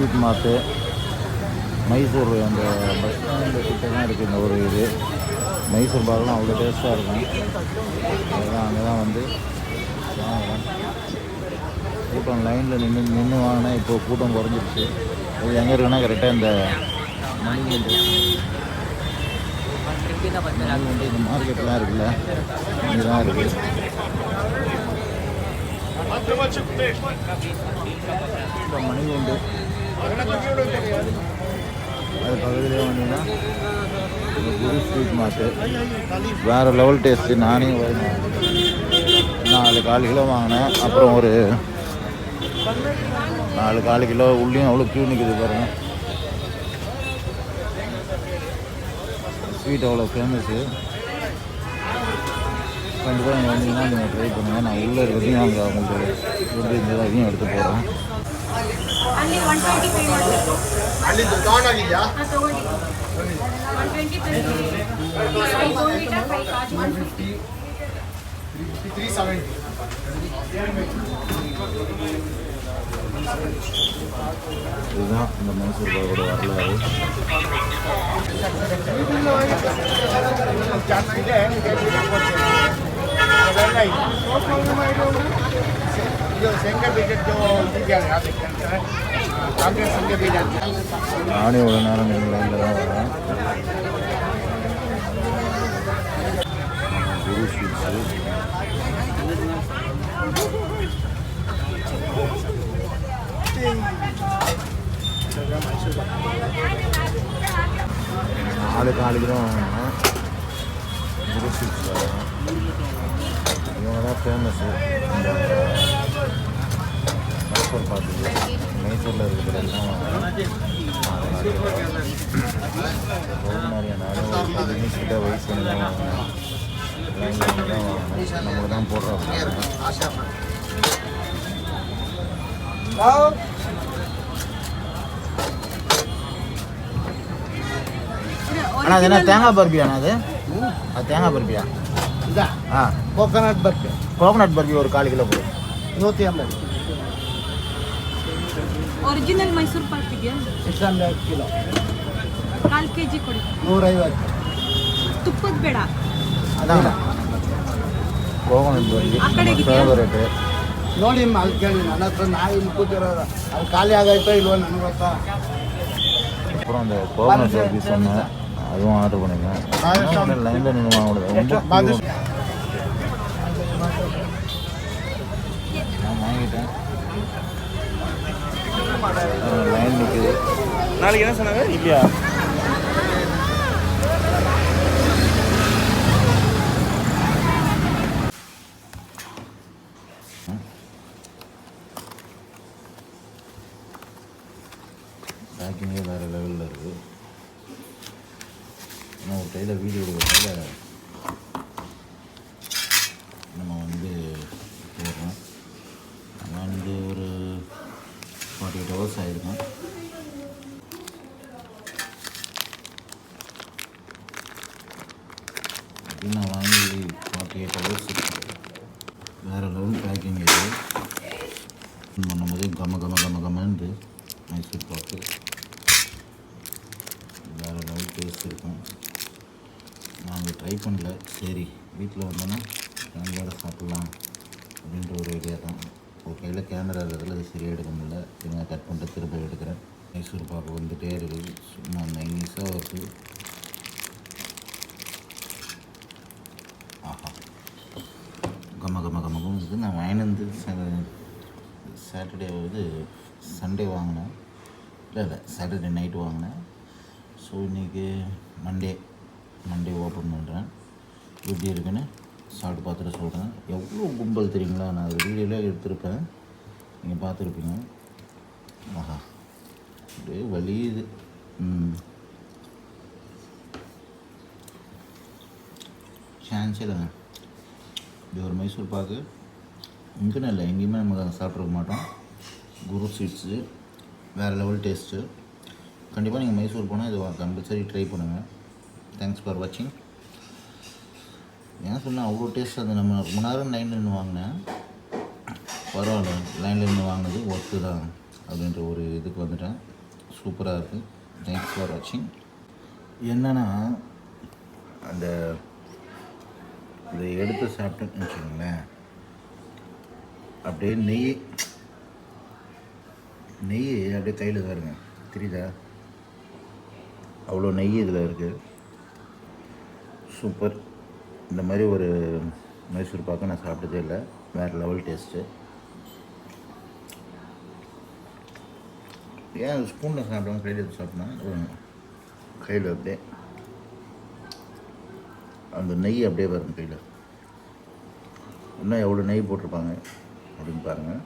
Sweet mart Mysore அந்த bus stand கிட்ட தான் இருக்குது இந்த ஒரு இது. மைசூர் பாகெலாம் அவ்வளோ டேஸ்ட்டாக இருக்கும். அதுதான் அங்கே தான் வந்து வாங்கலாம். கூட்டம் லைனில் நின்று வாங்கினா இப்போது கூட்டம் குறைஞ்சிருச்சு. அது எங்கே இருக்குன்னா கரெக்டாக இந்த மணிகுண்டு இந்த மார்க்கெட்லாம் இருக்குல்ல, இங்கே தான் இருக்குது. மணிகுண்டு அது பக்கத்துலேயே வந்தீங்கன்னா குரு ஸ்வீட் மார்ட்டு. வேறு லெவல் டேஸ்ட்டு. நானே 4 1/4 கிலோ வாங்கினேன். அப்புறம் ஒரு 4 1/4 கிலோ உள்ளேயும் அவ்வளோ க்யூ நிற்குது பாருங்கள். ஸ்வீட் அவ்வளோ ஃபேமஸ்ஸு. கண்டிப்பாக நீங்கள் வந்தீங்கன்னா நீங்கள் ட்ரை பண்ணுங்கள். நான் உள்ளே இருக்கிறதையும் அங்கே உங்களுக்கு எப்படி இருந்தது அதையும் எடுத்து போகிறேன். இதுதான் இந்த மைசூர் பாகோட வரலாறு. நானே ஒரு நேரம் நீங்கள் லைனில் தான் வரேன். குரு ஸ்வீட்ஸு நாலு 4 கிலோ வாங்கினேன். குரு ஸ்வீட்ஸ் வரேன். இவங்க தான் ஃபேமஸ்ஸு இந்த மைசூர் பாக்குது. மைசூரில் இருக்கிற எல்லாம் கிட்ட வயசு தான் வாங்கினேன். லைன் தான் வாங்கினேன். நம்ம தான் போடுறோம். அண்ணா அது என்ன தேங்காய் பர்பியாண்ணா? அது தேங்காய் பர்பியா? ஆ, கோகனட் பர்பி. கோகனட் பர்பி ஒரு 1/4 கிலோ போடும். 150. ಒರಿಜಿನಲ್ ಮೈಸೂರು ಪಾಕ್ ಇದೆಯಾ? 600 ಕಿಲೋ. 4 kg ಕೊಡಿ. 150. ತುಪ್ಪದ ಬೇಡ. ಅದಾನ ಕೋಕೋನಟ್ ಬರ್ಬಿ ಫೇವರೇಟ್. ನೋಡಿ ಅಲ್ಲಿ ಕೇಳಿ ನನ್ನ ಹತ್ರ. ನಾವು ಇಲ್ಲಿ ಕೂತಿರೋದು ಅದು ಖಾಲಿ ಆಗೈತೋ ಇಲ್ವೋ ನನಗೆ ಗೊತ್ತಾ. அப்புறம் அந்த கோகனட் பர்பி சொன்னேன், அதுவும் ஆர்டர் பண்ணிக்கேன். லைனில் நின்று வாங்கினது நான் வாங்கிட்டேன். லைன் நிற்குது. நாளைக்கு என்ன சொன்னாங்க? இல்லையா? பேக்கிங்கே வேறு லெவலில் இருக்குது. ஆனால் ஒரு கையில் வீடியோ எடுக்கிறதால நம்ம வந்து போடுறோம். நான் வந்து ஒரு 48 hours ஆகிருக்கும். அப்படின்னு நான் வாங்கி 48 hours வேறு லெவல் பேக்கிங் இது. பண்ணும்போது கமன்னு மைசூர் பாக்கு வேறு லெவல் டேஸ்ட் இருக்கும். நாங்கள் ட்ரை பண்ணல. சரி வீட்டில் வந்தோன்னா ஃபேமிலியோட சாப்பிட்லாம் அப்படின்ற ஒரு ஐடியா தான். ஒரு கையில் கேமரா இருக்கிறதுல அது சரியாக எடுக்க முடியல. திரும்ப கட் பண்ணிட்டு திரும்ப எடுக்கிறேன். மைசூர் பாக்கு வந்துகிட்டே இருக்குது. சும்மா நைஸாக இருக்குது. ஆஹா, கம இருக்குது. நான் வாங்கினது சாட்டர்டே வந்து சண்டே வாங்கினேன். இல்லை சாட்டர்டே நைட்டு வாங்கினேன். ஸோ இன்றைக்கி மண்டே ஓப்பன் பண்ணுறேன். எப்படி இருக்குன்னு சாப்பிட்டு பார்த்துட்டு சொல்கிறேன். எவ்வளோ கும்பல் தெரியுங்களா? நான் ஒரு வீடியோவில் எடுத்திருப்பேன், நீங்கள் பார்த்துருப்பீங்க. ஆஹா, அப்படியே வலியுது. சான்ஸே இல்லைங்க. இது ஒரு மைசூர் பாக்கு இங்கேன்னு இல்லை, எங்கேயுமே நமக்கு அதை சாப்பிட்ருக்க மாட்டோம். குரு ஸ்வீட்ஸு வேறு லெவல் டேஸ்ட்டு. கண்டிப்பாக நீங்கள் மைசூர் போனால் இது கம்பல்சரி ட்ரை பண்ணுங்கள். தேங்க்ஸ் ஃபார் வாட்சிங். ஏன் சொன்னால் அவ்வளோ டேஸ்ட். அது நம்ம ரொம்ப நேரம் லைனில் நின்று வாங்கினேன். பரவாயில்ல, லைனில் நின்று வாங்கினது ஒர்த்து தான். அப்படின்ற ஒரு இதுக்கு வந்துட்டேன். சூப்பராக இருக்குது. தேங்க்ஸ் ஃபார் வாட்சிங். என்னென்னா அந்த இதை எடுத்து சாப்பிட்டேன்னு வச்சுக்கோங்களேன், அப்படியே நெய் அப்படியே கையில் பாருங்க, தெரியுதா? அவ்வளோ நெய் இதில் இருக்குது. சூப்பர். இந்த மாதிரி ஒரு மைசூர் பாக்கு நான் சாப்பிட்டதே இல்லை. வேறு லெவல் டேஸ்ட்டு. ஏன் ஸ்பூனில் சாப்பிடுவாங்க, கையில் எடுத்து சாப்பிட்னா கையில் அப்படியே அந்த நெய் அப்படியே வரும் கையில். இன்னும் எவ்வளோ நெய் போட்டிருப்பாங்க அப்படின்னு பாருங்கள்.